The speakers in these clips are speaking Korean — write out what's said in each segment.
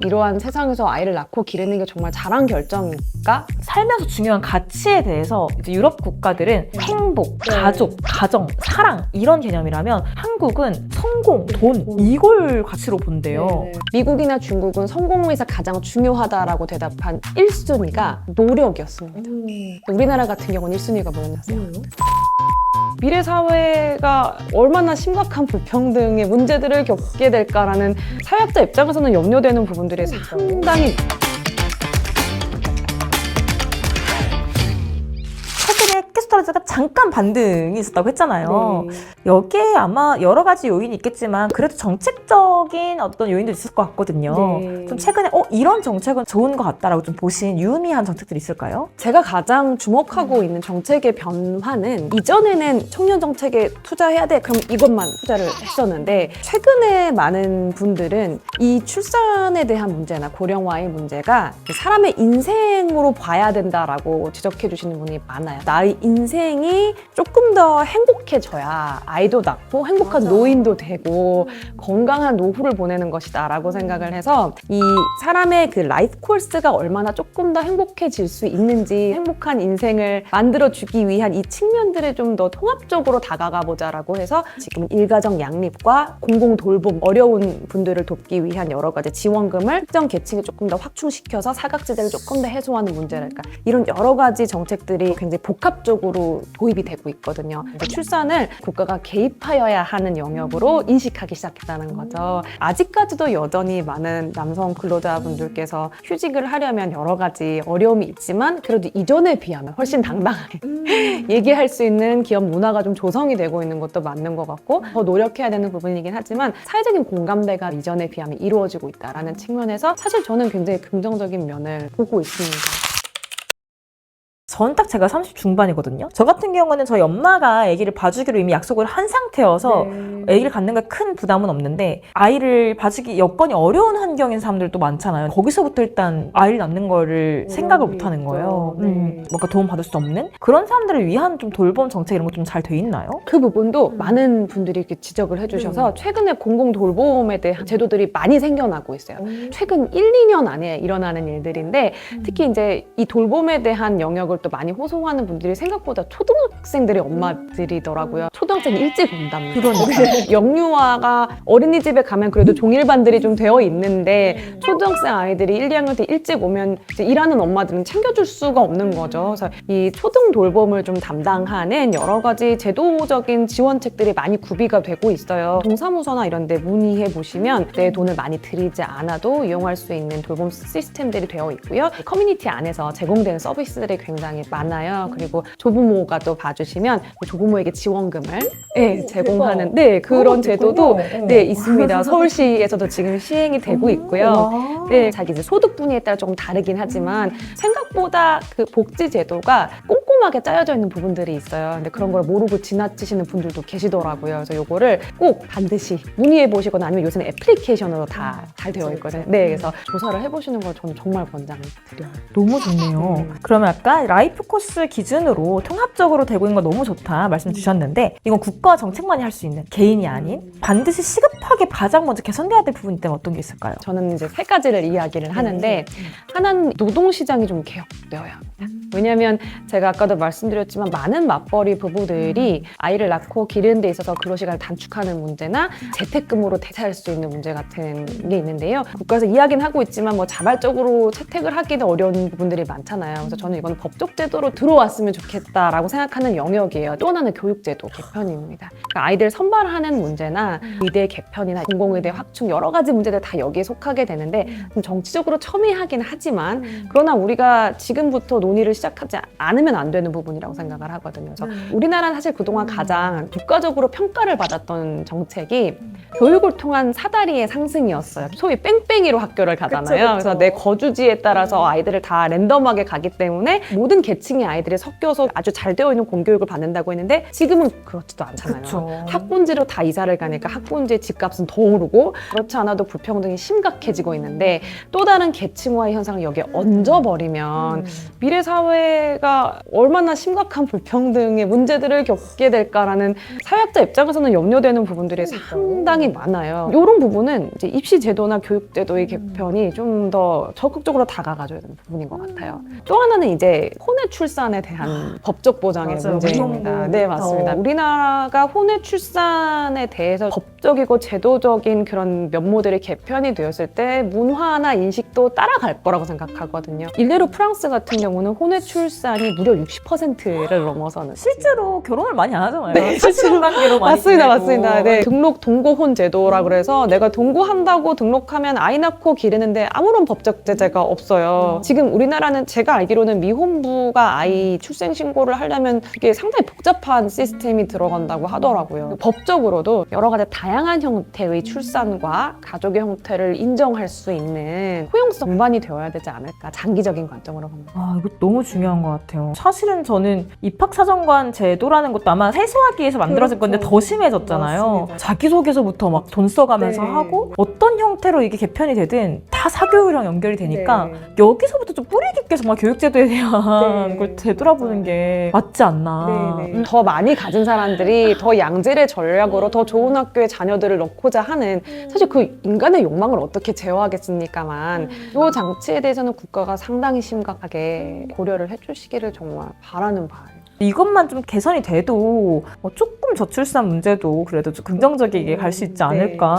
이러한 세상에서 아이를 낳고 기르는 게 정말 잘한 결정일까? 살면서 중요한 가치에 대해서 이제 유럽 국가들은 행복, 가족, 가정, 사랑 이런 개념이라면 한국은 성공, 돈 이걸 가치로 본대요. 미국이나 중국은 성공에서 가장 중요하다라고 대답한 1순위가 노력이었습니다. 우리나라 같은 경우는 1순위가 뭐였나요? 미래 사회가 얼마나 심각한 불평등의 문제들을 겪게 될까라는 사회학자 입장에서는 염려되는 부분들이 상당히 최근에 캐스터라즈가 잠깐 반등이 있었다고 했잖아요. 네. 여기에 아마 여러 가지 요인이 있겠지만 그래도 정책적인 어떤 요인도 있을 것 같거든요. 네. 좀 최근에 이런 정책은 좋은 것 같다라고 좀 보신 유의미한 정책들이 있을까요? 제가 가장 주목하고 있는 정책의 변화는 이전에는 청년 정책에 투자해야 돼 그럼 이것만 투자를 했었는데 최근에 많은 분들은 이 출산에 대한 문제나 고령화의 문제가 사람의 인생으로 봐야 된다라고 지적해 주시는 분이 많아요. 나의 인생이 조금 더 행복해져야 아이도 낳고 행복한 노인도 되고 건강한 노후를 보내는 것이다 라고 생각을 해서 이 사람의 그 라이프 코스가 얼마나 조금 더 행복해질 수 있는지 행복한 인생을 만들어주기 위한 이 측면들을 좀 더 통합적으로 다가가 보자라고 해서 지금 일가정 양립과 공공 돌봄 어려운 분들을 돕기 위한 여러 가지 지원금을 특정 계층에 조금 더 확충시켜서 사각지대를 조금 더 해소하는 문제랄까 이런 여러 가지 정책들이 굉장히 복합적으로 도입이 되고 있거든요. 출산을 국가가 개입하여야 하는 영역으로 인식하기 시작했다는 거죠. 아직까지도 여전히 많은 남성 근로자분들께서 휴직을 하려면 여러 가지 어려움이 있지만 그래도 이전에 비하면 훨씬 당당하게 얘기할 수 있는 기업 문화가 좀 조성이 되고 있는 것도 맞는 것 같고 더 노력해야 되는 부분이긴 하지만 사회적인 공감대가 이전에 비하면 이루어지고 있다는 측면에서 사실 저는 굉장히 긍정적인 면을 보고 있습니다. 전 딱 제가 30 중반이거든요. 저 같은 경우는 저희 엄마가 아기를 봐주기로 이미 약속을 한 상태여서 아기를 갖는 거에 큰 부담은 없는데 아이를 봐주기 여건이 어려운 환경인 사람들도 많잖아요. 거기서부터 일단 아이를 낳는 거를 생각을 못 하는 거예요. 뭔가 도움 받을 수 없는 그런 사람들을 위한 좀 돌봄 정책 이런 거 좀 잘 돼 있나요? 그 부분도 많은 분들이 이렇게 지적을 해주셔서 최근에 공공 돌봄에 대한 제도들이 많이 생겨나고 있어요. 최근 1, 2년 안에 일어나는 일들인데 특히 이제 이 돌봄에 대한 영역을 또 많이 호소하는 분들이 생각보다 초등학생들의 엄마들이더라고요. 초등학생이 일찍 온답니다. 그러니까. 영유아가 어린이집에 가면 그래도 종일반들이 좀 되어 있는데 초등학생 아이들이 1, 2학년 때 일찍 오면 이제 일하는 엄마들은 챙겨줄 수가 없는 거죠. 그래서 이 초등 돌봄을 좀 담당하는 여러 가지 제도적인 지원책들이 많이 구비가 되고 있어요. 동사무소나 이런 데 문의해 보시면 내 돈을 많이 들이지 않아도 이용할 수 있는 돌봄 시스템들이 되어 있고요. 커뮤니티 안에서 제공되는 서비스들이 굉장히 많아요. 그리고 조부모가 또 봐주시면 조부모에게 지원금을 제공하는 그런 제도도 있습니다. 서울시에서도 지금 시행이 되고 있고요. 자기 이제 소득 분야에 따라 조금 다르긴 하지만 생각보다 그 복지 제도가 꼼꼼하게 짜여져 있는 부분들이 있어요. 근데 그런 걸 모르고 지나치시는 분들도 계시더라고요. 그래서 요거를 꼭 반드시 문의해 보시거나 아니면 요새는 애플리케이션으로 다 잘 되어 있거든요. 그래서 조사를 해보시는 걸 저는 정말 권장드려요. 너무 좋네요. 그러면 아까 라이프 코스 기준으로 통합적으로 되고 있는 거 너무 좋다 말씀 주셨는데 이건 국가 정책만이 할 수 있는 개인이 아닌 반드시 시급하게 가장 먼저 개선돼야 될 부분이 있다면 어떤 게 있을까요? 저는 이제 세 가지를 이야기를 하는데 하나는 노동시장이 좀 개혁되어야 합니다. 왜냐하면 제가 아까도 말씀드렸지만 많은 맞벌이 부부들이 아이를 낳고 기르는 데 있어서 근로시간을 단축하는 문제나 재택근무로 대체할 수 있는 문제 같은 게 있는데요. 국가에서 이야기는 하고 있지만 뭐 자발적으로 채택을 하기는 어려운 부분들이 많잖아요. 그래서 저는 이건 법적 제도로 들어왔으면 좋겠다라고 생각하는 영역이에요. 또 하나는 교육제도 개편입니다. 그러니까 아이들 선발하는 문제나 의대 개편이나 공공의대 확충 여러 가지 문제들 다 여기에 속하게 되는데 좀 정치적으로 첨예하긴 하지만 그러나 우리가 지금부터 논의를 시작하지 않으면 안 되는 부분이라고 생각을 하거든요. 그래서 우리나라는 사실 그동안 가장 국가적으로 평가를 받았던 정책이 교육을 통한 사다리의 상승이었어요. 소위 뺑뺑이로 학교를 가잖아요. 그래서 내 거주지에 따라서 아이들을 다 랜덤하게 가기 때문에 모든 계층의 아이들이 섞여서 아주 잘 되어 있는 공교육을 받는다고 했는데 지금은 그렇지도 않잖아요. 그쵸. 학군지로 다 이사를 가니까 학군지의 집값은 더 오르고 그렇지 않아도 불평등이 심각해지고 있는데 또 다른 계층화의 현상을 여기에 얹어버리면 미래 사회가 얼마나 심각한 불평등의 문제들을 겪게 될까라는 사회학자 입장에서는 염려되는 부분들이 상당히 많아요. 이런 부분은 이제 입시 제도나 교육 제도의 개편이 좀 더 적극적으로 다가가줘야 되는 부분인 것 같아요. 또 하나는 이제 혼외 출산에 대한 법적 보장의 맞아요. 문제입니다. 위험도 네, 맞습니다. 우리나라가 혼외 출산에 대해서 법적이고 제도적인 그런 면모들이 개편이 되었을 때 문화나 인식도 따라갈 거라고 생각하거든요. 일례로 프랑스 같은 경우는 혼외 출산이 무려 60%를 넘어서는 실제로 결혼을 많이 안 하잖아요. 네, 사실 관계로 많이 맞습니다, 지내고. 맞습니다. 네, 등록 동거혼 제도라 그래서 내가 동거한다고 등록하면 아이 낳고 기르는데 아무런 법적 제재가 없어요. 지금 우리나라는 제가 알기로는 미혼부가 아이 출생 신고를 하려면 이게 상당히 복잡한 시스템이 들어간다고 하더라고요. 법적으로도 여러 가지 다양한 형태의 출산과 가족의 형태를 인정할 수 있는 포용성 공반이 되어야 되지 않을까, 장기적인 관점으로 봅니다. 아, 이거 너무 중요한 것 같아요. 사실은 저는 입학사정관 제도라는 것도 아마 세수하기 위해서 만들어진 건데 더 심해졌잖아요. 맞습니다. 자기소개서부터 막 돈 써가면서 네. 하고 어떤 형태로 이게 개편이 되든 다 사교육이랑 연결이 되니까 네. 여기서부터 좀 뿌리 깊게 정말 교육제도에 대한 네. 걸 되돌아보는 게 맞지 않나. 더 많이 가진 사람들이 더 양질의 전략으로 더 좋은 학교에 자녀들을 넣고자 하는, 사실 그 인간의 욕망을 어떻게 제어하겠습니까만 이 장치에 대해서는 국가가 상당히 심각하게 고려를 해주시기를 정말 바라는 바예요. 이것만 좀 개선이 돼도 조금 저출산 문제도 그래도 좀 긍정적이게 갈 수 있지 않을까.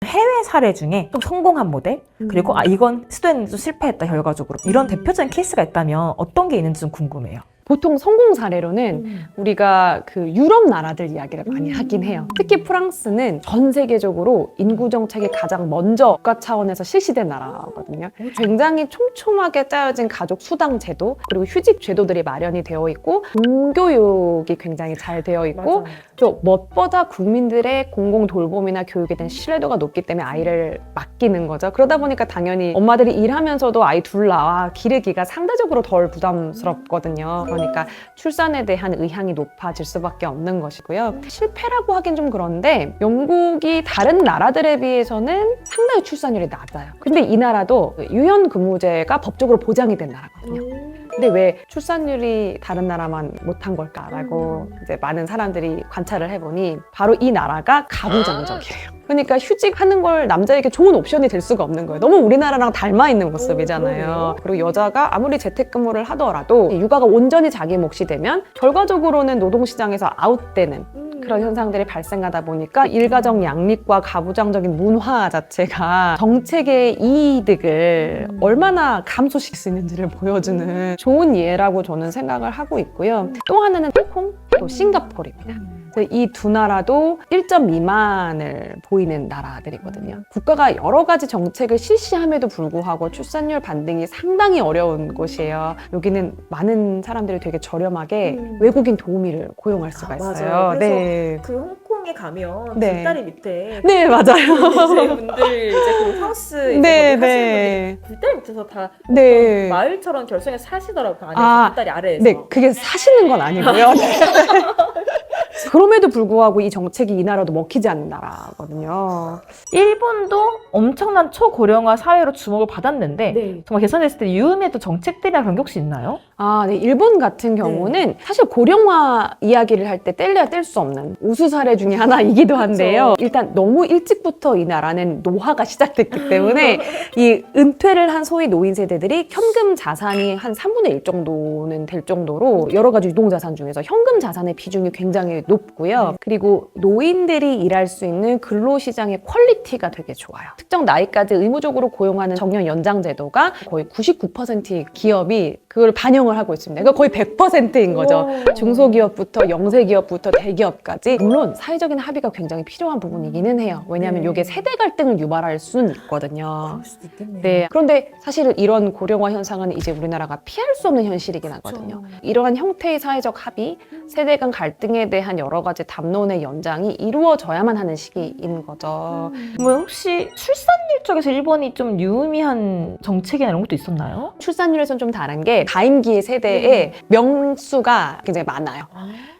해외 사례 중에 좀 성공한 모델, 그리고 이건 시도했는데 좀 실패했다 결과적으로, 이런 대표적인 케이스가 있다면 어떤 게 있는지 좀 궁금해요. 보통 성공 사례로는 우리가 그 유럽 나라들 이야기를 많이 하긴 해요. 특히 프랑스는 전 세계적으로 인구 정책이 가장 먼저 국가 차원에서 실시된 나라거든요. 굉장히 촘촘하게 짜여진 가족 수당 제도, 그리고 휴직 제도들이 마련이 되어 있고 공교육이 굉장히 잘 되어 있고, 또 무엇보다 국민들의 공공 돌봄이나 교육에 대한 신뢰도가 높기 때문에 아이를 맡기는 거죠. 그러다 보니까 당연히 엄마들이 일하면서도 아이 둘 낳아 기르기가 상대적으로 덜 부담스럽거든요. 그러니까 출산에 대한 의향이 높아질 수밖에 없는 것이고요. 실패라고 하긴 좀 그런데 영국이 다른 나라들에 비해서는 상당히 출산율이 낮아요. 근데 이 나라도 유연근무제가 법적으로 보장이 된 나라거든요. 근데 왜 출산율이 다른 나라만 못한 걸까라고 이제 많은 사람들이 관찰을 해보니 바로 이 나라가 가부장적이에요. 그러니까 휴직하는 걸 남자에게 좋은 옵션이 될 수가 없는 거예요. 너무 우리나라랑 닮아 있는 모습이잖아요. 그리고 여자가 아무리 재택근무를 하더라도 육아가 온전히 자기 몫이 되면 결과적으로는 노동시장에서 아웃되는 그런 현상들이 발생하다 보니까 일가정 양립과 가부장적인 문화 자체가 정책의 이득을 얼마나 감소시킬 수 있는지를 보여주는 좋은 예라고 저는 생각을 하고 있고요. 또 하나는 홍콩, 또 싱가포르입니다. 이 두 나라도 1점 미만을 보이는 나라들이거든요. 국가가 여러 가지 정책을 실시함에도 불구하고 출산율 반등이 상당히 어려운 곳이에요. 여기는 많은 사람들이 되게 저렴하게 외국인 도우미를 고용할 수가 있어요. 맞아요. 그래서 네. 그 홍콩에 가면 네. 굴다리 밑에 네, 맞아요. 분들 이제 그 하우스 이제 네, 거기 하시는 네. 분들이 굴다리 밑에서 다 네. 마을처럼 결성해서 사시더라고요. 안에서 아, 굴다리 아래에서. 네, 그게 사시는 건 아니고요. 그럼에도 불구하고 이 정책이 이 나라도 먹히지 않는 나라거든요. 일본도 엄청난 초고령화 사회로 주목을 받았는데 네. 정말 개선됐을 때 유의미했던 정책들이나 그런 게 혹시 있나요? 아, 네. 일본 같은 경우는 사실 고령화 이야기를 할 때 뗄래야 뗄 수 없는 우수 사례 중에 하나이기도 한데요. 일단 너무 일찍부터 이 나라는 노화가 시작됐기 때문에 이 은퇴를 한 소위 노인 세대들이 현금 자산이 한 3분의 1 정도는 될 정도로 여러 가지 유동 자산 중에서 현금 자산의 비중이 굉장히 높고요. 그리고 노인들이 일할 수 있는 근로시장의 퀄리티가 되게 좋아요. 특정 나이까지 의무적으로 고용하는 정년 연장 제도가 거의 99%의 기업이 그걸 반영을 하고 있습니다. 그러니까 거의 100%인 거죠. 중소기업부터 영세기업부터 대기업까지. 물론 사회적인 합의가 굉장히 필요한 부분이기는 해요. 왜냐하면 이게 세대 갈등을 유발할 수는 있거든요. 수도 있겠네요. 네. 그런데 사실 이런 고령화 현상은 이제 우리나라가 피할 수 없는 현실이긴 하거든요. 이러한 형태의 사회적 합의, 세대 간 갈등에 대한 여러 가지 담론의 연장이 이루어져야만 하는 시기인 거죠. 뭐 혹시 출산율 쪽에서 일본이 좀 유의미한 정책이나 이런 것도 있었나요? 출산율에서는 좀 다른 게 가임기 세대의 명수가 굉장히 많아요.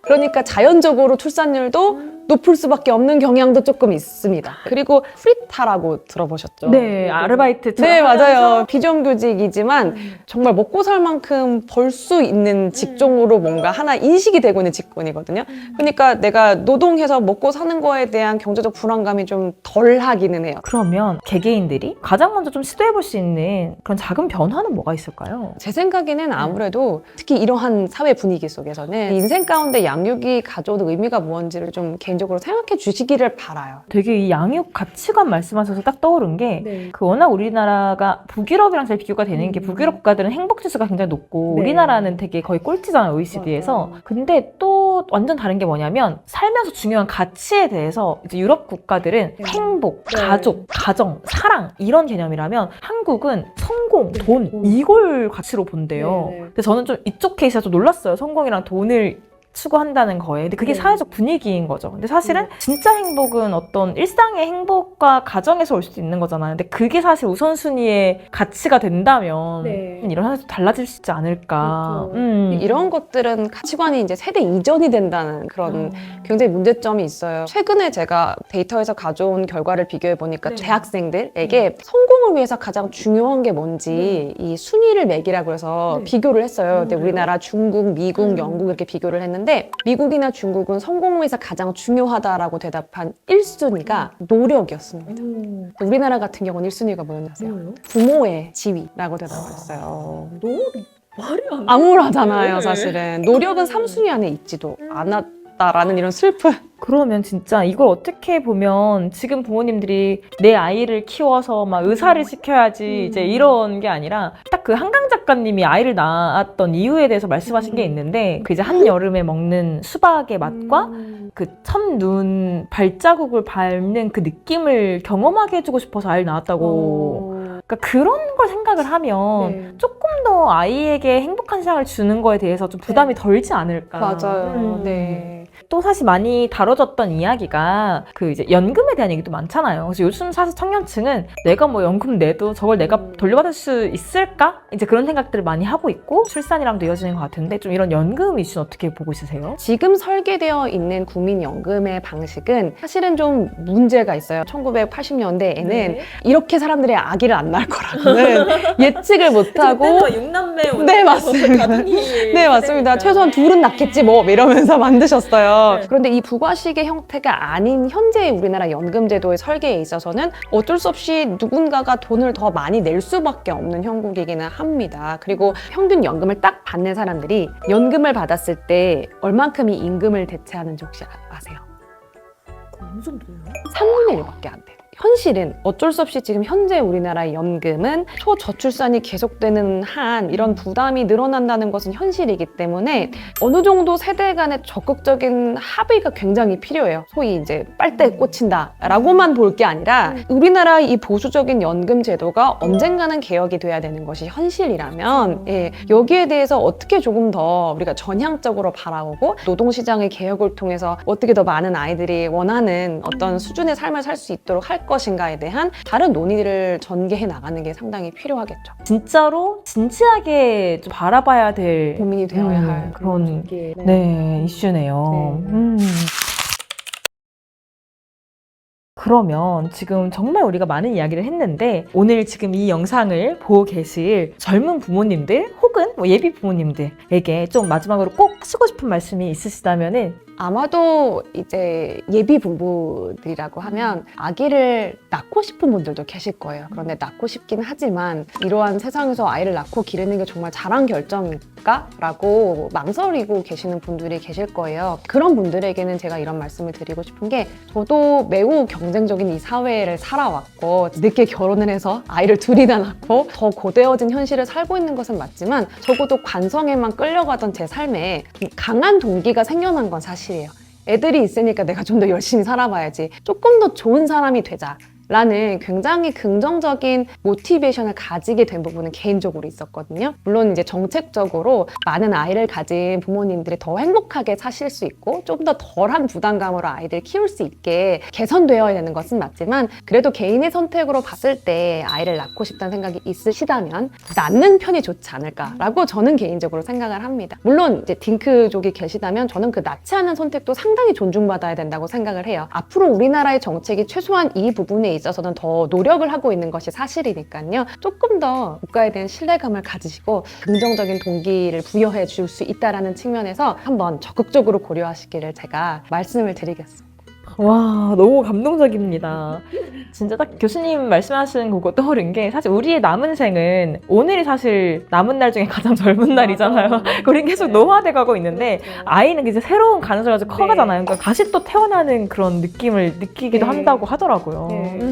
그러니까 자연적으로 출산율도 높을 수밖에 없는 경향도 조금 있습니다. 그리고 프리타라고 들어보셨죠? 네, 아르바이트. 네, 맞아요. 비정규직이지만 정말 먹고 살 만큼 벌 수 있는 직종으로 뭔가 하나 인식이 되고 있는 직군이거든요. 그러니까 내가 노동해서 먹고 사는 거에 대한 경제적 불안감이 좀 덜 하기는 해요. 그러면 개개인들이 가장 먼저 좀 시도해볼 수 있는 그런 작은 변화는 뭐가 있을까요? 제 생각에는 아무래도 특히 이러한 사회 분위기 속에서는 인생 가운데 양육이 가져오는 의미가 무언지를 좀 개인적으로 생각해 주시기를 바라요. 되게 이 양육 가치관 말씀하셔서 딱 떠오른 게 그 워낙 우리나라가 북유럽이랑 잘 비교가 되는 게 북유럽 국가들은 행복 지수가 굉장히 높고 네. 우리나라는 되게 거의 꼴찌잖아요, OECD에서. 근데 또 완전 다른 게 뭐냐면 살면서 중요한 가치에 대해서 이제 유럽 국가들은 행복, 네. 가족, 가정, 사랑 이런 개념이라면 한국은 성공, 돈 이걸 가치로 본대요. 네, 네. 근데 저는 좀 이쪽 케이스가 좀 놀랐어요. 성공이랑 돈을 추구한다는 거에. 근데 그게 네. 사회적 분위기인 거죠. 근데 사실은 진짜 행복은 어떤 일상의 행복과 가정에서 올 수도 있는 거잖아요. 근데 그게 사실 우선순위의 가치가 된다면 네. 이런 하나도 달라질 수 있지 않을까. 그렇죠. 이런 것들은 가치관이 이제 세대 이전이 된다는 그런 굉장히 문제점이 있어요. 최근에 제가 데이터에서 가져온 결과를 비교해 보니까 네. 대학생들에게 성공을 위해서 가장 중요한 게 뭔지 이 순위를 매기라고 해서 비교를 했어요. 근데 우리나라, 중국, 미국, 영국 이렇게 비교를 했는데 미국이나 중국은 성공을 위해서 가장 중요하다라고 대답한 1순위가 노력이었습니다. 우리나라 같은 경우는 1순위가 뭐였는지 아세요? 부모의 지위라고 대답했어요. 말이 안 암울하잖아요, 네. 사실은. 노력은 3순위 안에 있지도 않았다라는 이런 슬픈. 그러면 진짜 이걸 어떻게 보면 지금 부모님들이 내 아이를 키워서 막 의사를 시켜야지 이제 이런 게 아니라 딱 그 한강 작가님이 아이를 낳았던 이유에 대해서 말씀하신 게 있는데 그 이제 한여름에 먹는 수박의 맛과 그 첫눈 발자국을 밟는 그 느낌을 경험하게 해주고 싶어서 아이를 낳았다고. 그러니까 그런 걸 생각을 하면 조금 더 아이에게 행복한 세상을 주는 거에 대해서 좀 부담이 덜지 않을까. 맞아요. 네. 또 사실 많이 다뤄졌던 이야기가 그 이제 연금에 대한 얘기도 많잖아요. 그래서 요즘 사실 청년층은 내가 뭐 연금 내도 저걸 내가 돌려받을 수 있을까? 이제 그런 생각들을 많이 하고 있고 출산이랑도 이어지는 것 같은데 좀 이런 연금 이슈는 어떻게 보고 있으세요? 지금 설계되어 있는 국민연금의 방식은 사실은 좀 문제가 있어요. 1980년대에는 이렇게 사람들이 아기를 안 낳을 거라고는 예측을 못하고 6남매 네, 맞습니다. 네, 맞습니다. 최소한 둘은 낳겠지 뭐 이러면서 만드셨어요. 그런데 이 부가식의 형태가 아닌 현재의 우리나라 연금제도의 설계에 있어서는 어쩔 수 없이 누군가가 돈을 더 많이 낼 수밖에 없는 형국이기는 합니다. 그리고 평균 연금을 딱 받는 사람들이 연금을 받았을 때 얼만큼이 임금을 대체하는지 혹시 아세요? 어느 정도예요? 3분의 1밖에 안 돼요. 현실은 어쩔 수 없이 지금 현재 우리나라의 연금은 초저출산이 계속되는 한 이런 부담이 늘어난다는 것은 현실이기 때문에 어느 정도 세대 간의 적극적인 합의가 굉장히 필요해요. 소위 이제 빨대에 꽂힌다라고만 볼 게 아니라 우리나라의 이 보수적인 연금 제도가 언젠가는 개혁이 돼야 되는 것이 현실이라면 여기에 대해서 어떻게 조금 더 우리가 전향적으로 바라보고 노동시장의 개혁을 통해서 어떻게 더 많은 아이들이 원하는 어떤 수준의 삶을 살 수 있도록 할 것인가에 대한 다른 논의를 전개해 나가는 게 상당히 필요하겠죠. 진짜로 진지하게 좀 바라봐야 될 고민이 되어야 할 그런 게 이슈네요. 그러면 지금 정말 우리가 많은 이야기를 했는데 오늘 지금 이 영상을 보고 계실 젊은 부모님들 혹은 뭐 예비 부모님들에게 좀 마지막으로 꼭 하시고 싶은 말씀이 있으시다면은 아마도 이제 예비 부부들이라고 하면 아기를 낳고 싶은 분들도 계실 거예요. 그런데 낳고 싶긴 하지만 이러한 세상에서 아이를 낳고 기르는 게 정말 잘한 결정일까? 라고 망설이고 계시는 분들이 계실 거예요. 그런 분들에게는 제가 이런 말씀을 드리고 싶은 게 저도 매우 경쟁적인 이 사회를 살아왔고 늦게 결혼을 해서 아이를 둘이나 낳고 더 고되어진 현실을 살고 있는 것은 맞지만 적어도 관성에만 끌려가던 제 삶에 좀 강한 동기가 생겨난 건 사실이에요. 애들이 있으니까 내가 좀 더 열심히 살아봐야지. 조금 더 좋은 사람이 되자. 라는 굉장히 긍정적인 모티베이션을 가지게 된 부분은 개인적으로 있었거든요. 물론 이제 정책적으로 많은 아이를 가진 부모님들이 더 행복하게 사실 수 있고 좀 더 덜한 부담감으로 아이들을 키울 수 있게 개선되어야 되는 것은 맞지만 그래도 개인의 선택으로 봤을 때 아이를 낳고 싶다는 생각이 있으시다면 낳는 편이 좋지 않을까라고 저는 개인적으로 생각을 합니다. 물론 이제 딩크족이 계시다면 저는 그 낳지 않은 선택도 상당히 존중받아야 된다고 생각을 해요. 앞으로 우리나라의 정책이 최소한 이 부분에 있어서는 더 노력을 하고 있는 것이 사실이니까요. 조금 더 국가에 대한 신뢰감을 가지시고 긍정적인 동기를 부여해 줄 수 있다는 측면에서 한번 적극적으로 고려하시기를 제가 말씀을 드리겠습니다. 와, 너무 감동적입니다. 진짜 딱 교수님 말씀하신 그거 떠오른 게 사실 우리의 남은 생은 오늘이 사실 남은 날 중에 가장 젊은 날이잖아요. 우린 계속 노화돼 가고 있는데 아이는 이제 새로운 가능성을 가지고 커가잖아요. 그러니까 다시 또 태어나는 그런 느낌을 느끼기도 한다고 하더라고요.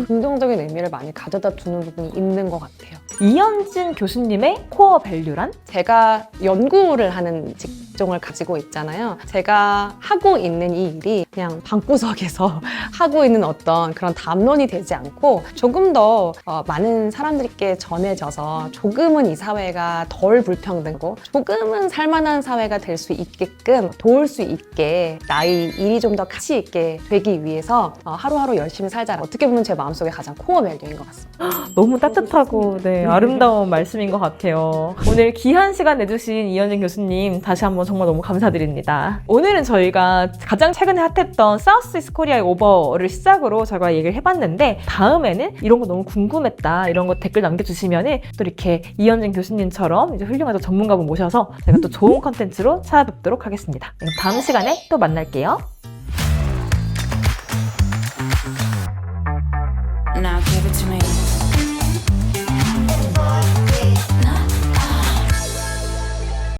긍정적인 의미를 많이 가져다 두는 부분이 있는 것 같아요. 이현진 교수님의 코어 밸류란? 제가 연구를 하는 직종을 가지고 있잖아요. 제가 하고 있는 이 일이 그냥 방구석에서 하고 있는 어떤 그런 담론이 되지 않고 조금 더 많은 사람들께 전해져서 조금은 이 사회가 덜 불평등고 조금은 살만한 사회가 될 수 있게끔 도울 수 있게 나의 일이 좀 더 가치 있게 되기 위해서 하루하루 열심히 살자. 어떻게 보면 제 마음속에 가장 코어 밸류인 것 같습니다. 너무 따뜻하고 아름다운 말씀인 것 같아요. 오늘 귀한 시간 내주신 이현진 교수님 다시 한번 정말 너무 감사드립니다. 오늘은 저희가 가장 최근에 핫했던 사우스 이스트 코리아의 오버를 시작으로 저희가 얘기를 해봤는데 다음에는 이런 거 너무 궁금했다 이런 거 댓글 남겨주시면 또 이렇게 이현진 교수님처럼 이제 훌륭한 전문가분 모셔서 제가 또 좋은 컨텐츠로 찾아뵙도록 하겠습니다. 다음 시간에 또 만날게요.